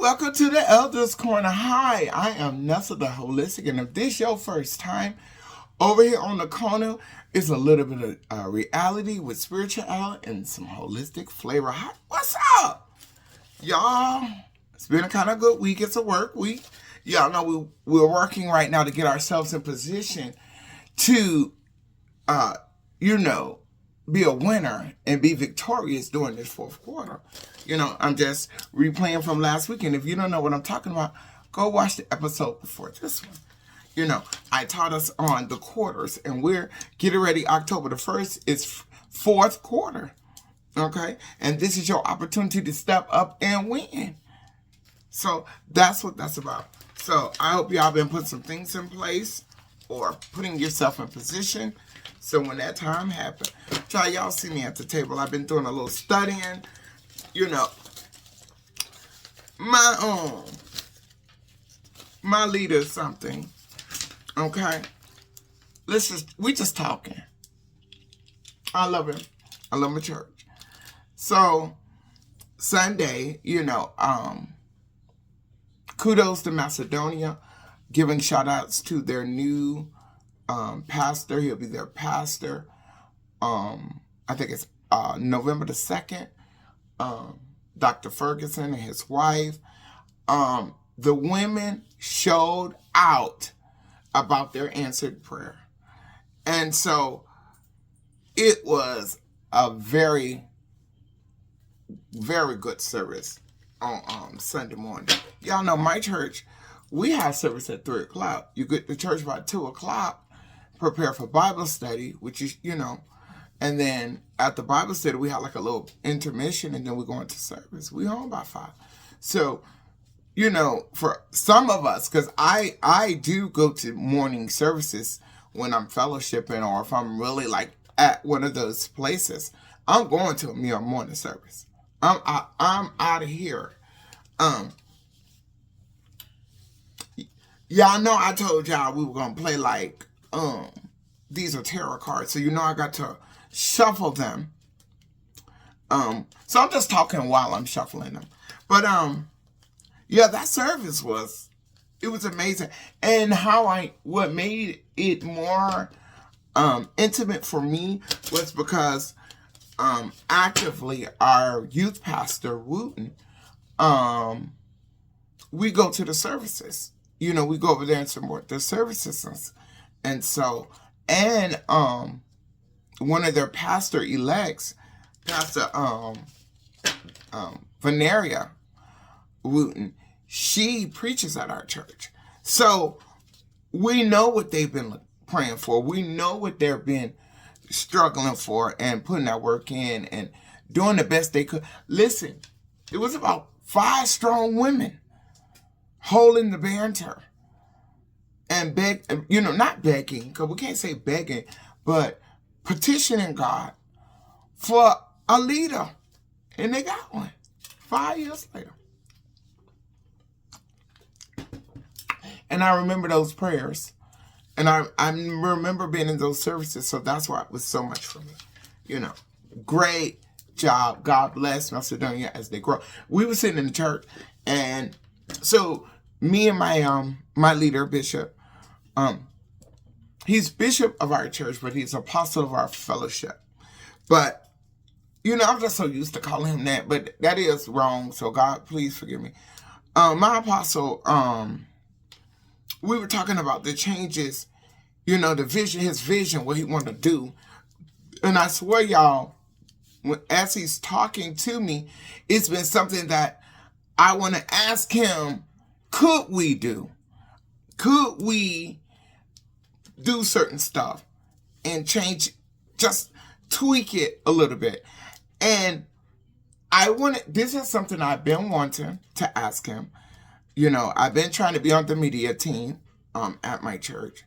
welcome to the Elders Corner. Hi, I am Nessa the Holistic, and if this your first time, over here on the corner is a little bit of reality with spirituality and some holistic flavor. Hi, what's up, y'all? It's been a kind of good week. It's a work week. Y'all know we're working right now to get ourselves in position to, be a winner and be victorious during this fourth quarter. I'm just replaying from last week, and if you don't know what I'm talking about, go watch the episode before this one. I taught us on the quarters, and we're getting ready. October the 1st is fourth quarter, okay? And this is your opportunity to step up and win. So that's what that's about. So I hope y'all been putting some things in place or putting yourself in position. So when that time happens, try y'all see me at the table. I've been doing a little studying. My leader is something. Okay? We just talking. I love him. I love my church. So Sunday, kudos to Macedonia, giving shout outs to their new pastor. He'll be their pastor. I think it's November the 2nd. Dr. Ferguson and his wife. The women showed out about their answered prayer. And so it was a very, very good service on Sunday morning. Y'all know my church, we have service at 3 o'clock. You get to church by 2 o'clock, prepare for Bible study, which is, and then at the Bible study, we have like a little intermission, and then we go into service. We home by 5. So, for some of us, because I do go to morning services when I'm fellowshipping, or if I'm really like at one of those places, I'm going to a morning service. I'm out of here. Y'all know I told y'all we were gonna play like these are tarot cards, so I got to shuffle them. So I'm just talking while I'm shuffling them. But that service was amazing. And what made it more intimate for me was because actively our youth pastor, Wooten, we go to the services. We go over there and support the services. And so, and one of their pastor-elects, Pastor Veneria Wooten, she preaches at our church. So we know what they've been praying for. We know what they've been struggling for and putting that work in and doing the best they could. Listen, it was about 5 strong women holding the banter and not begging, because we can't say begging, but petitioning God for a leader. And they got one 5 years later. And I remember those prayers. And I remember being in those services, so that's why it was so much for me. Great job. God bless Macedonia as they grow. We were sitting in the church, and so me and my leader, Bishop, he's bishop of our church, but he's apostle of our fellowship. But, I'm just so used to calling him that, but that is wrong, so God, please forgive me. My apostle, we were talking about the changes, the vision, his vision, what he wanted to do. And I swear, y'all, as he's talking to me, it's been something that I want to ask him, could we do? Could we do certain stuff and change, just tweak it a little bit? And this is something I've been wanting to ask him. I've been trying to be on the media team at my church.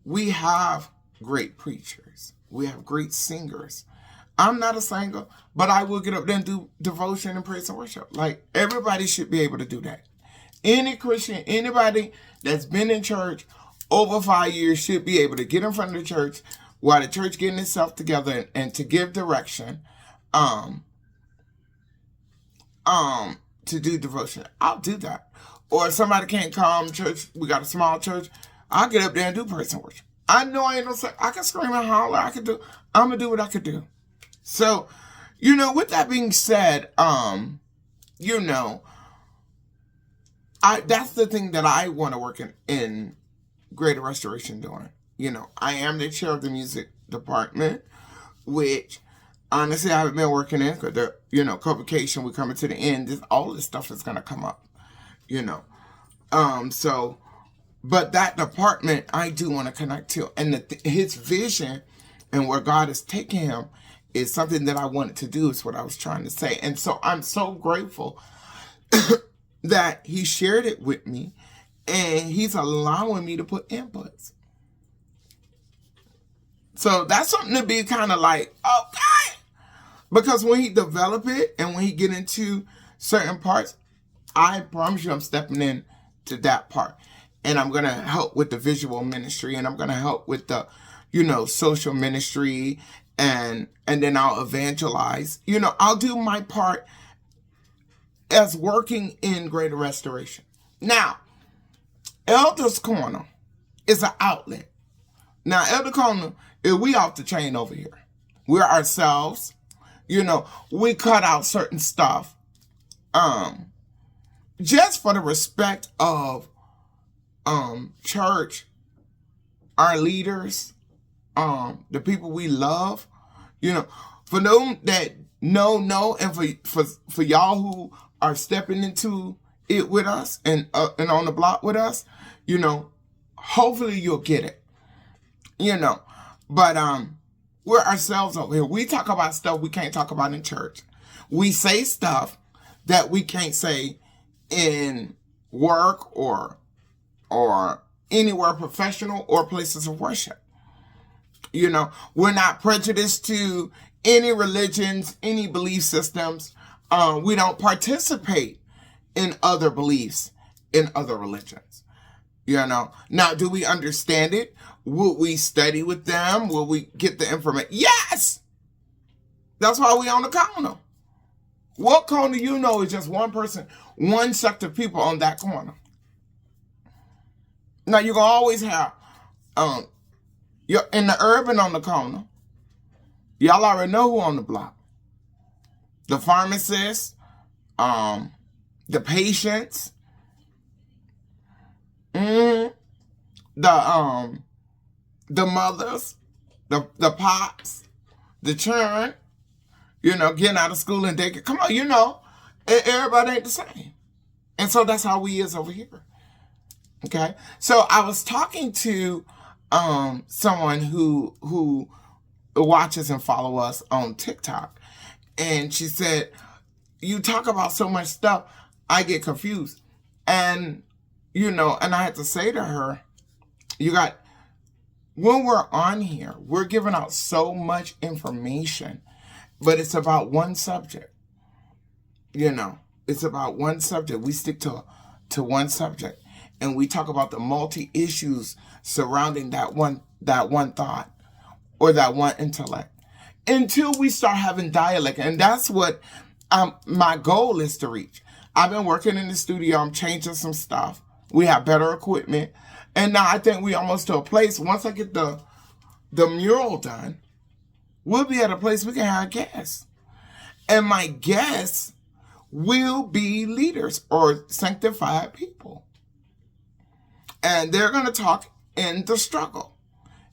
We have great preachers. We have great singers. I'm not a singer, but I will get up there and do devotion and praise and worship. Like, everybody should be able to do that. Any Christian, anybody that's been in church over 5 years should be able to get in front of the church while the church getting itself together and to give direction. to do devotion, I'll do that. Or if somebody can't come, church, we got a small church, I'll get up there and do praise and worship. I know I ain't no, I can scream and holler, I'm going to do what I could do. So, with that being said, that's the thing that I want to work in Greater Restoration doing. I am the chair of the music department, which honestly I haven't been working in because convocation, we're coming to the end. All this stuff is going to come up, but that department I do want to connect to, and his vision and where God is taking him is something that I wanted to do, is what I was trying to say. And so I'm so grateful that he shared it with me, and he's allowing me to put inputs. So that's something to be kind of like, okay. Because when he develop it and when he get into certain parts, I promise you I'm stepping in to that part. And I'm going to help with the visual ministry, and I'm going to help with the, social ministry, and then I'll evangelize. I'll do my part as working in Greater Restoration. Now, Elder's Corner is an outlet. Now, Elder Corner, we off the chain over here. We're ourselves. We cut out certain stuff just for the respect of church, our leaders, the people we love. For them that know, and for y'all who are stepping into it with us and on the block with us, hopefully you'll get it. But we're ourselves over here. We talk about stuff we can't talk about in church. We say stuff that we can't say in work or anywhere professional or places of worship. We're not prejudiced to any religions, any belief systems. We don't participate in other beliefs, in other religions. Now, do we understand it? Will we study with them? Will we get the information? Yes! That's why we on the corner. What corner is just one person, one sect of people on that corner. Now, you're going to always have, you're in the urban on the corner. Y'all already know who on the block. The pharmacists, the patients, the mothers, the pops, the children, getting out of school and they come on, everybody ain't the same. And so that's how we is over here. Okay. So I was talking to someone who watches and follow us on TikTok, and she said, you talk about so much stuff, I get confused. And and I had to say to her, when we're on here, we're giving out so much information, but it's about one subject. It's about one subject. We stick to one subject, and we talk about the multi issues surrounding that one thought or that one intellect until we start having dialect. And that's what my goal is to reach. I've been working in the studio. I'm changing some stuff. We have better equipment. And now I think we almost to a place, once I get the mural done, we'll be at a place we can have guests. And my guests will be leaders or sanctified people. And they're going to talk in the struggle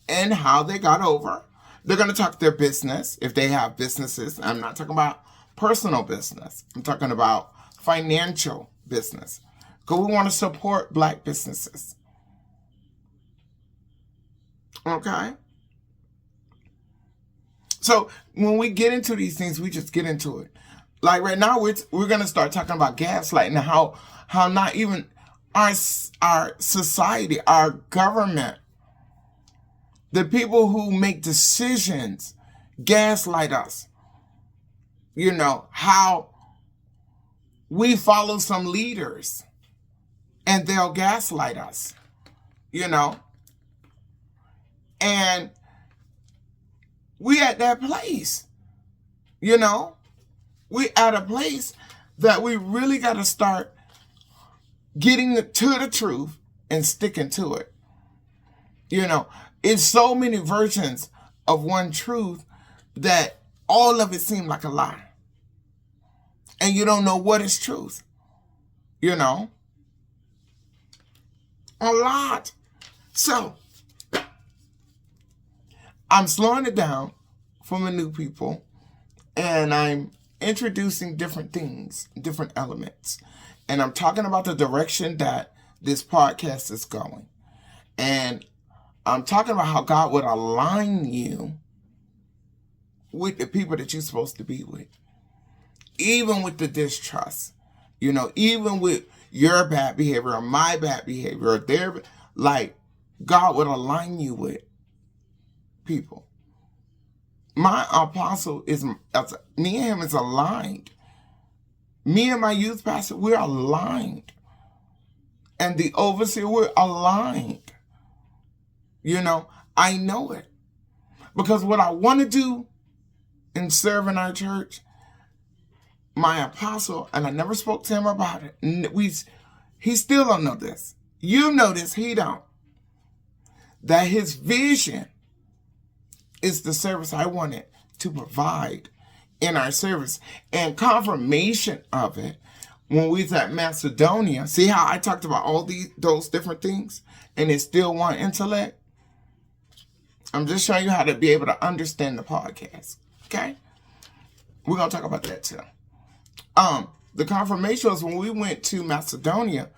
and how they got over. They're going to talk their business, if they have businesses. I'm not talking about personal business. I'm talking about financial business. Because we want to support Black businesses. Okay? So when we get into these things, we just get into it. Like right now, we're going to start talking about gaslighting and how not even our society, our government, the people who make decisions gaslight us. How we follow some leaders and they'll gaslight us, and we at that place, we at a place that we really got to start getting to the truth and sticking to it. It's so many versions of one truth that all of it seems like a lie. And you don't know what is truth. A lot. So, I'm slowing it down for my new people, and I'm introducing different things, different elements. And I'm talking about the direction that this podcast is going. And I'm talking about how God would align you with the people that you're supposed to be with. Even with the distrust. Even with your bad behavior or my bad behavior or their, God would align you with people. My apostle me and him is aligned. Me and my youth pastor, we're aligned. And the overseer, we're aligned. I know it. Because what I want to do in serving our church, my apostle, and I never spoke to him about it. He still don't know this. You know this, he don't. That his vision is the service I wanted to provide in our service. And confirmation of it, when we was at Macedonia, see how I talked about all those different things, and it's still one intellect? I'm just showing you how to be able to understand the podcast. Okay? We're going to talk about that too. The confirmation was when we went to Macedonia,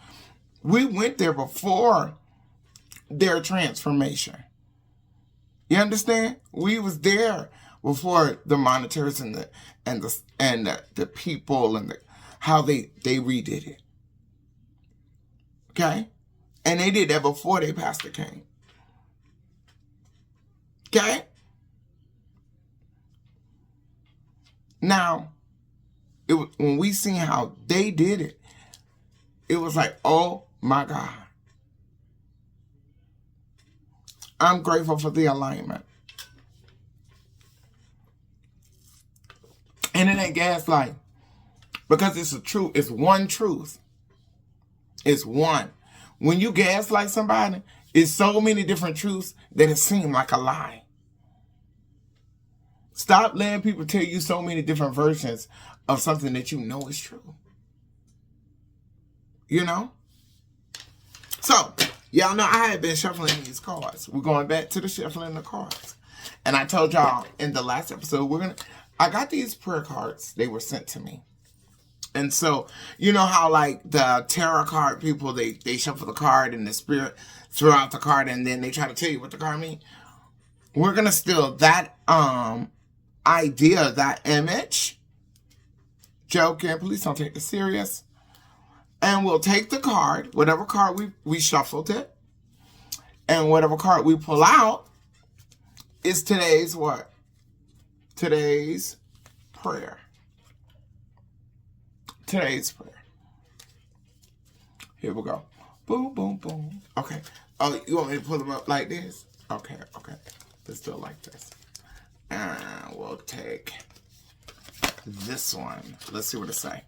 we went there before their transformation. You understand? We was there before the monitors and the people and how they redid it. Okay? And they did that before their pastor came. Okay? Now, when we seen how they did it, it was like, oh my God. I'm grateful for the alignment. And it ain't gaslight. Because it's a truth. It's one truth. It's one. When you gaslight somebody, it's so many different truths that it seems like a lie. Stop letting people tell you so many different versions of something that you know is true. So, y'all know I had been shuffling these cards. We're going back to the shuffling the cards. And I told y'all in the last episode, I got these prayer cards. They were sent to me. And so, you know how the tarot card people, they shuffle the card and the spirit throw out the card and then they try to tell you what the card means? We're going to steal that idea, that image. Joking, please don't take it serious. And we'll take the card, whatever card we shuffled it, and whatever card we pull out is today's what? Today's prayer. Today's prayer. Here we go. Boom, boom, boom. Okay. Oh, you want me to pull them up like this? Okay. Let's do it like this. And we'll take this one. Let's see what it say.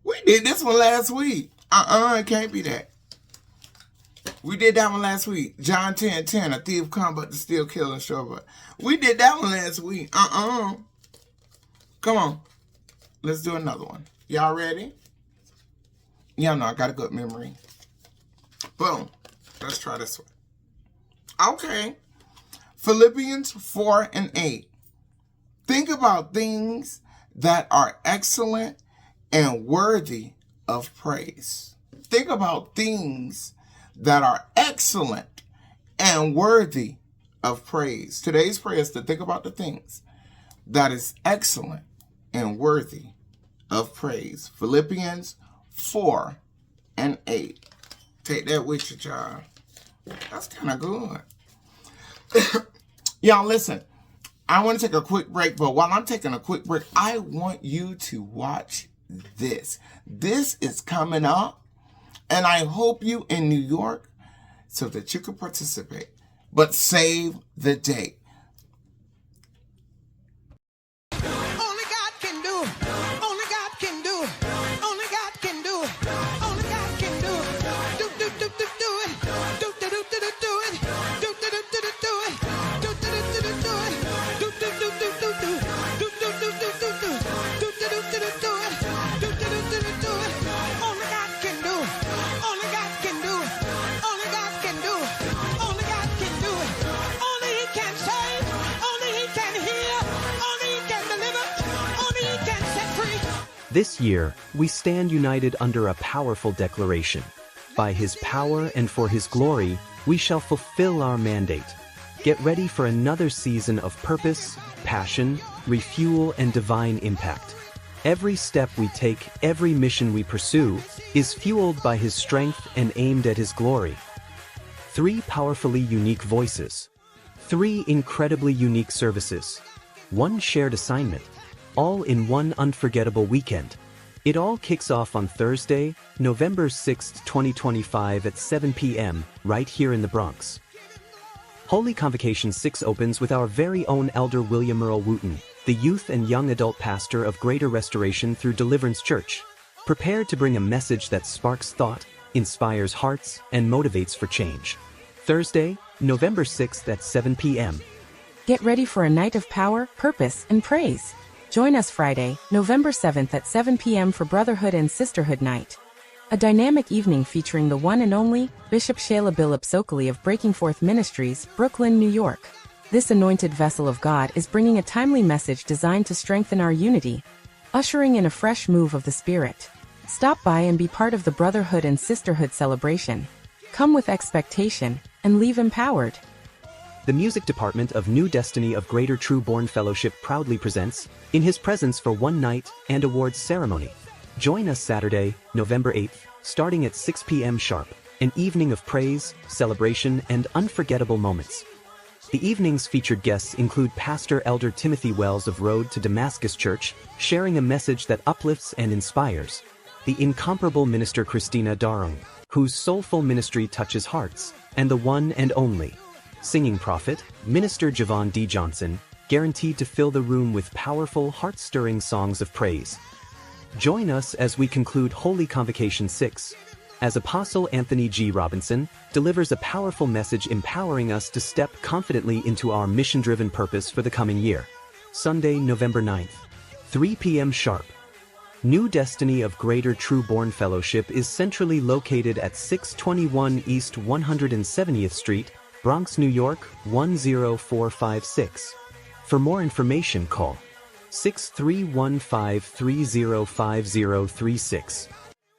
We did this one last week. It can't be that. We did that one last week. John 10:10, a thief come but to steal, kill, and destroy. But we did that one last week. Come on. Let's do another one. Y'all ready? Y'all know I got a good memory. Boom. Let's try this one. Okay. Philippians 4:8. Think about things that are excellent and worthy of praise. Think about things that are excellent and worthy of praise. Today's prayer is to think about the things that is excellent and worthy of praise. Philippians 4:8. Take that with you, child. That's kind of good. Y'all, listen. I want to take a quick break, but while I'm taking a quick break, I want you to watch this. This is coming up, and I hope you in New York so that you can participate. But save the date. This year, we stand united under a powerful declaration. By His power and for His glory, we shall fulfill our mandate. Get ready for another season of purpose, passion, refuel, and divine impact. Every step we take, every mission we pursue, is fueled by His strength and aimed at His glory. 3 powerfully unique voices. 3 incredibly unique services. 1 shared assignment. All in one unforgettable weekend. It all kicks off on Thursday, November 6, 2025 at 7 p.m., right here in the Bronx. Holy Convocation 6 opens with our very own Elder William Earl Wooten, the youth and young adult pastor of Greater Restoration through Deliverance Church, prepared to bring a message that sparks thought, inspires hearts, and motivates for change. Thursday, November 6th at 7 p.m. Get ready for a night of power, purpose, and praise. Join us Friday, November 7th at 7 p.m. for Brotherhood and Sisterhood Night. A dynamic evening featuring the one and only Bishop Shayla Billop Sokoli of Breaking Forth Ministries, Brooklyn, New York. This anointed vessel of God is bringing a timely message designed to strengthen our unity, ushering in a fresh move of the Spirit. Stop by and be part of the Brotherhood and Sisterhood celebration. Come with expectation and leave empowered. The music department of New Destiny of Greater True Born Fellowship proudly presents In His Presence for One Night and Awards Ceremony. Join us Saturday, November 8th, starting at 6 p.m. sharp, an evening of praise, celebration, and unforgettable moments. The evening's featured guests include Pastor Elder Timothy Wells of Road to Damascus Church, sharing a message that uplifts and inspires. The incomparable Minister Christina Darung, whose soulful ministry touches hearts, and the one and only singing prophet, Minister Javon D. Johnson, guaranteed to fill the room with powerful, heart-stirring songs of praise. Join us as we conclude Holy Convocation 6, as Apostle Anthony G. Robinson delivers a powerful message empowering us to step confidently into our mission-driven purpose for the coming year. Sunday, November 9th, 3 p.m. sharp. New Destiny of Greater True Born Fellowship is centrally located at 621 East 170th Street, Bronx, New York, 10456. For more information, call 6315305036.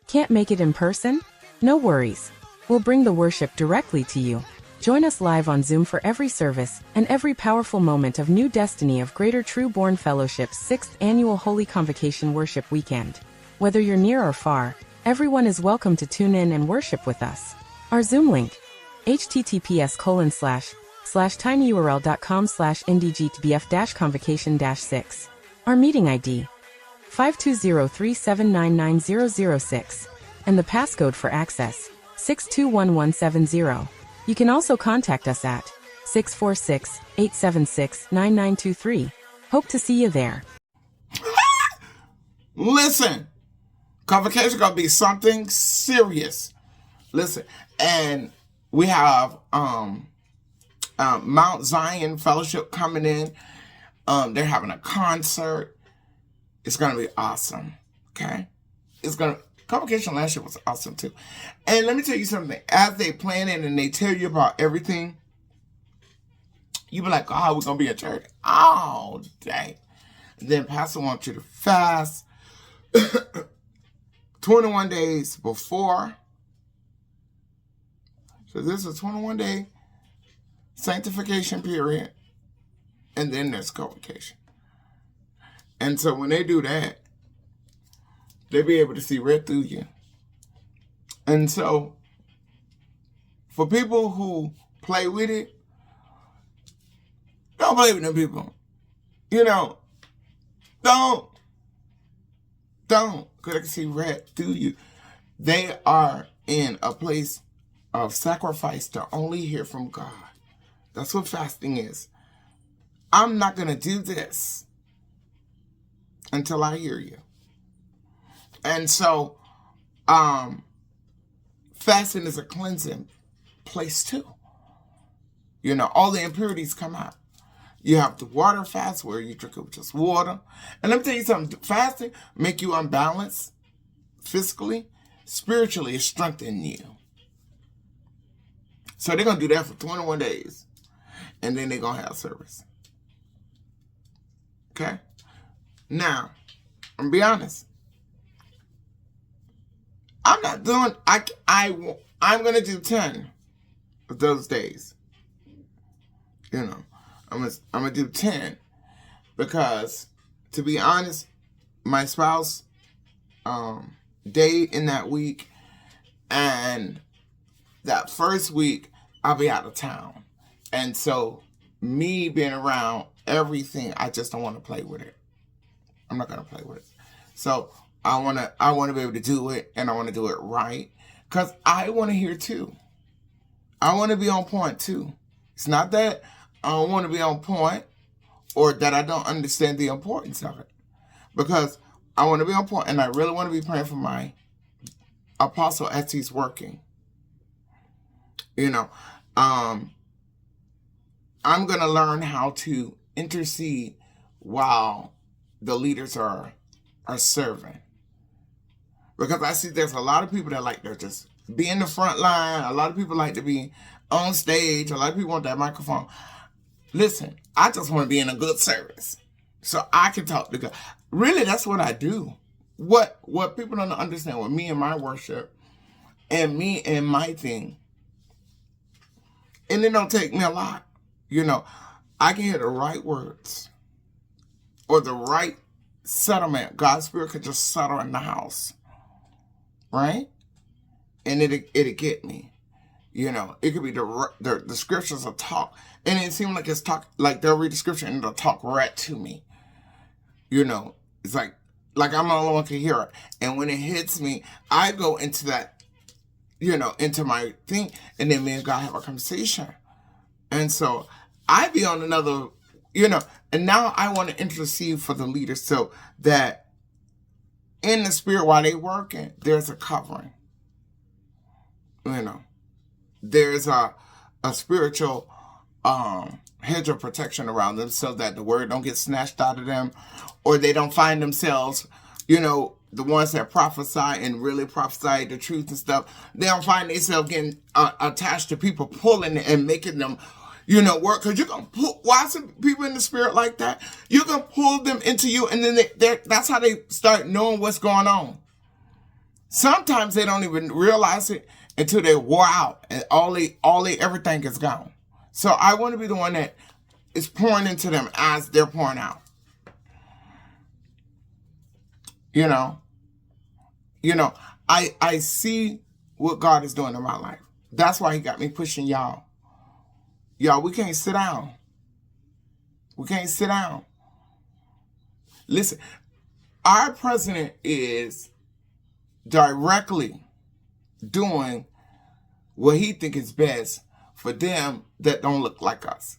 Can't make it in person? No worries. We'll bring the worship directly to you. Join us live on Zoom for every service and every powerful moment of New Destiny of Greater True Born Fellowship's 6th Annual Holy Convocation Worship Weekend. Whether you're near or far, everyone is welcome to tune in and worship with us. Our Zoom link, https://tinyurl.com/ndgbf-convocation-6. Our meeting ID, 52037990006, and the passcode for access, 621170. You can also contact us at 646-876-9923. Hope to see you there. Listen, convocation gonna be something serious. Listen, and we have Mount Zion Fellowship coming in. They're having a concert. It's gonna be awesome. Okay, convocation last year was awesome too. And let me tell you something. As they plan it and they tell you about everything, you be like, "Oh, we're gonna be at church all day." And then Pastor wants you to fast 21 days before. So this is a 21-day sanctification period, and then there's convocation. And so when they do that, they'll be able to see right through you. And so for people who play with it, don't play with them people. You know, don't. Because I can see right through you. They are in a place of sacrifice to only hear from God. That's what fasting is. I'm not going to do this until I hear you. And so, fasting is a cleansing place too. You know, all the impurities come out. You have the water fast where you drink it with just water. And let me tell you something, fasting make you unbalanced physically, spiritually, it strengthens you. So they're going to do that for 21 days. And then they're going to have service. Okay? Now, I'm going to be honest. I'm not doing, I'm going to do 10 of those days. You know, I'm going to do 10 because, to be honest, my spouse, day in that week, and that first week, I'll be out of town. And so, me being around everything, I just don't want to play with it. I'm not going to play with it. So, I want to be able to do it, and I want to do it right. Because I want to hear too. I want to be on point too. It's not that I don't want to be on point or that I don't understand the importance of it. Because I want to be on point, and I really want to be praying for my apostle as he's working. You know, I'm going to learn how to intercede while the leaders are serving. Because I see there's a lot of people that like to just be in the front line. A lot of people like to be on stage. A lot of people want that microphone. Listen, I just want to be in a good service so I can talk to God. Really, that's what I do. What people don't understand with me and my worship and me and my thing, and it don't take me a lot. You know, I can hear the right words or the right settlement. God's Spirit could just settle in the house. Right? And it'll get me. You know, it could be the scriptures will talk. And it seems like it's talk, like they'll read the scripture and it'll talk right to me. You know, it's like I'm the only one can hear it. And when it hits me, I go into that, you know, into my thing. And then me and God have a conversation. And so I be on another, you know, and now I want to intercede for the leaders so that in the spirit while they working, there's a covering. You know, there's a spiritual hedge of protection around them so that the word don't get snatched out of them, or they don't find themselves, you know, the ones that prophesy and really prophesy the truth and stuff, they don't find themselves getting attached to people pulling and making them, you know, work. Because you can pull, watching people in the spirit like that, you can pull them into you, and then that's how they start knowing what's going on. Sometimes they don't even realize it until they wore out and everything is gone. So I want to be the one that is pouring into them as they're pouring out. You know, I see what God is doing in my life. That's why he got me pushing y'all. Y'all, we can't sit down. We can't sit down. Listen, our president is directly doing what he thinks is best for them that don't look like us,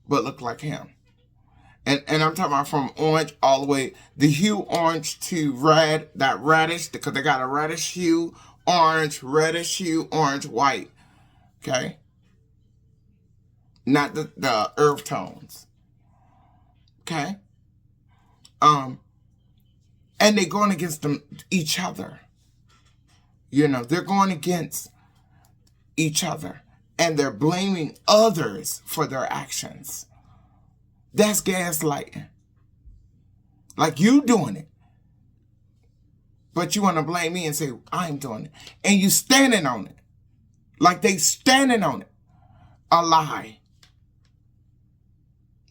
but look like him. And I'm talking about from orange all the way, the hue orange to red, that reddish, because they got a reddish hue, orange, reddish hue, orange, white. Okay? Not the earth tones. Okay? And they're going against each other. You know, they're going against each other. And they're blaming others for their actions. That's gaslighting. Like you doing it. But you want to blame me and say, I'm doing it. And you standing on it. Like they standing on it. A lie.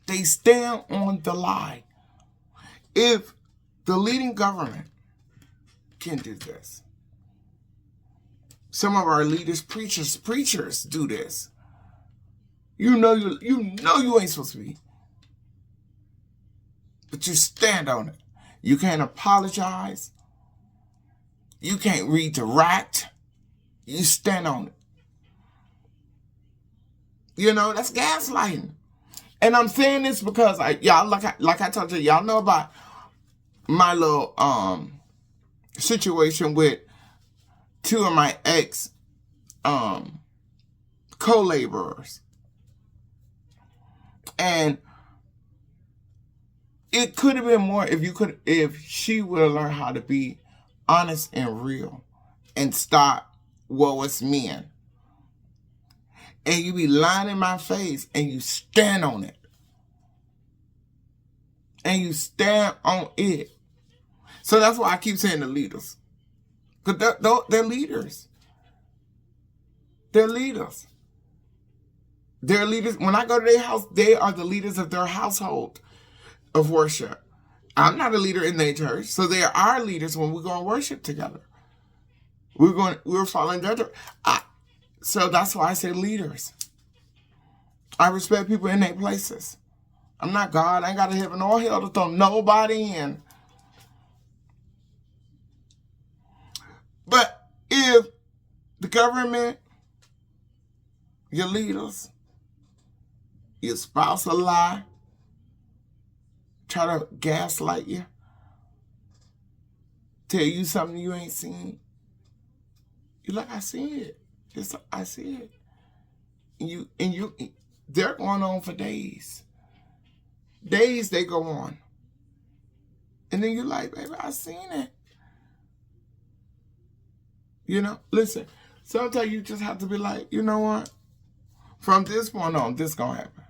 They stand on the lie. If the leading government can do this, some of our leaders, preachers do this. You know you ain't supposed to be. But you stand on it. You can't apologize. You can't redirect. You stand on it. You know, that's gaslighting. And I'm saying this because y'all, like I told you, y'all know about my little situation with two of my ex co-laborers. And it could have been more if she would have learned how to be honest and real and stop woe is men. And you be lying in my face and you stand on it. And you stand on it. So that's why I keep saying the leaders. Because they're leaders. They're leaders. They're leaders. When I go to their house, they are the leaders of their household of worship. I'm not a leader in their church, so they are our leaders when we go and worship together. We're following their direction. So that's why I say leaders. I respect people in their places. I'm not God. I ain't got to heaven or hell to throw nobody in. But if the government, your leaders, your spouse a lie, try to gaslight you, tell you something you ain't seen, you're like, I see it. I see it. And you, they're going on for days. Days they go on. And then you're like, baby, I seen it. You know, listen, sometimes you just have to be like, you know what? From this point on, this gonna happen.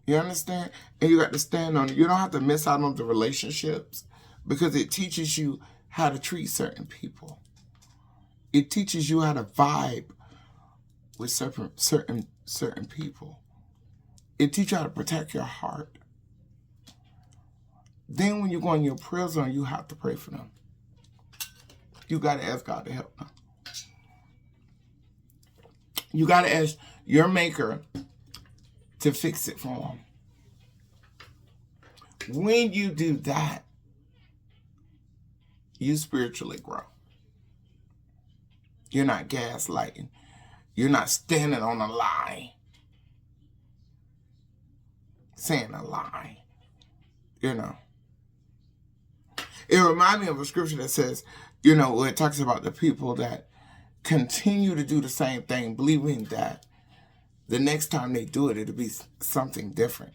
You understand? And you got to stand on it. You don't have to miss out on the relationships because it teaches you how to treat certain people. It teaches you how to vibe with certain people. It teaches you how to protect your heart. Then when you go in your prayer zone, you have to pray for them. You got to ask God to help them. You got to ask your maker to fix it for them. When you do that, you spiritually grow. You're not gaslighting. You're not standing on a lie. Saying a lie. You know. It reminds me of a scripture that says, you know, where it talks about the people that continue to do the same thing, believing that the next time they do it, it'll be something different.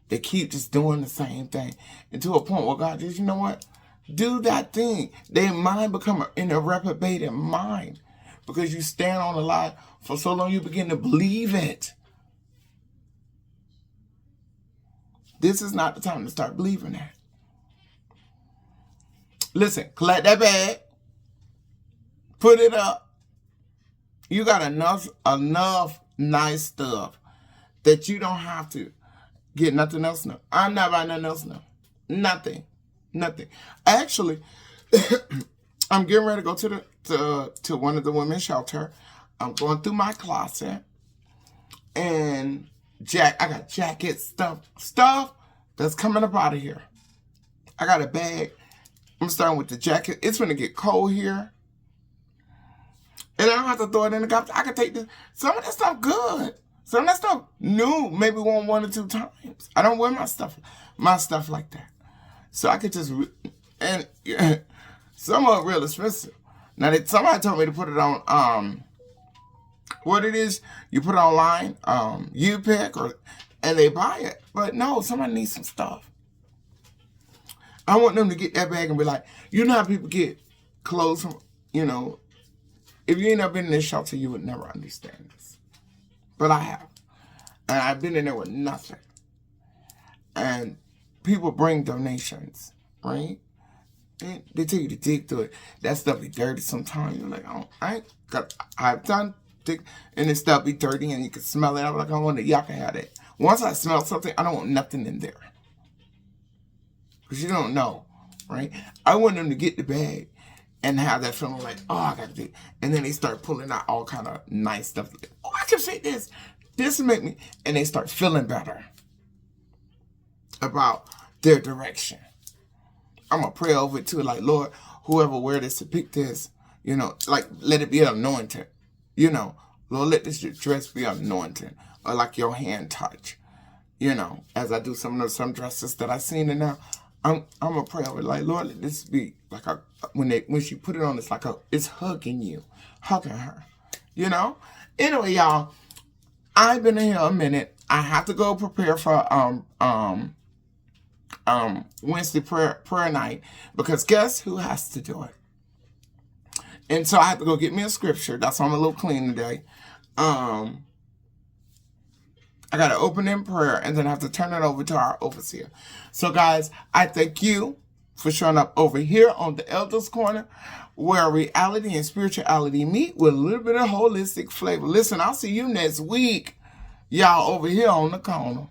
They keep just doing the same thing. And to a point where God says, you know what? Do that thing. Their mind become in a reprobated mind. Because you stand on a lie for so long, you begin to believe it. This is not the time to start believing that. Listen, collect that bag. Put it up. You got enough nice stuff that you don't have to get nothing else now. I'm not buying nothing else now. Nothing. Actually, I'm getting ready to go to one of the women's shelter. I'm going through my closet, and I got jackets, stuff that's coming up out of here. I got a bag. I'm starting with the jacket. It's gonna get cold here, and I don't have to throw it in the garbage. I can take this. Some of that stuff good. Some of that stuff new. Maybe one or two times. I don't wear my stuff like that. So I could just some are real expensive. Now, somebody told me to put it on, what it is, you put it online, you pick, and they buy it. But no, somebody needs some stuff. I want them to get that bag and be like, you know how people get clothes from, you know, if you ain't never been in this shelter, you would never understand this. But I have. And I've been in there with nothing. And people bring donations, right? And they tell you to dig through it. That stuff be dirty sometimes. You're like, I've done dig, and this stuff be dirty and you can smell it. I'm like, I wonder, y'all can have that. Once I smell something, I don't want nothing in there. Because you don't know, right? I want them to get the bag and have that feeling like, oh, I got to dig. And then they start pulling out all kind of nice stuff. Like, oh, I can fit this. This will make me. And they start feeling better about their direction. I'm going to pray over it too. Like, Lord, whoever wear this to pick this, you know, like, let it be anointed. You know, Lord, let this dress be anointed. Or like your hand touch. You know, as I do some dresses that I've seen in now, I'm going to pray over it. Like, Lord, let this be like when she put it on, it's like it's hugging you. Hugging her. You know? Anyway, y'all, I've been in here a minute. I have to go prepare for Wednesday prayer night, because guess who has to do it? And so I have to go get me a scripture. That's why I'm a little clean today. I got to open in prayer, and then I have to turn it over to our overseer. So guys, I thank you for showing up over here on the Elders Corner, where reality and spirituality meet with a little bit of holistic flavor. Listen, I'll see you next week, y'all, over here on the corner.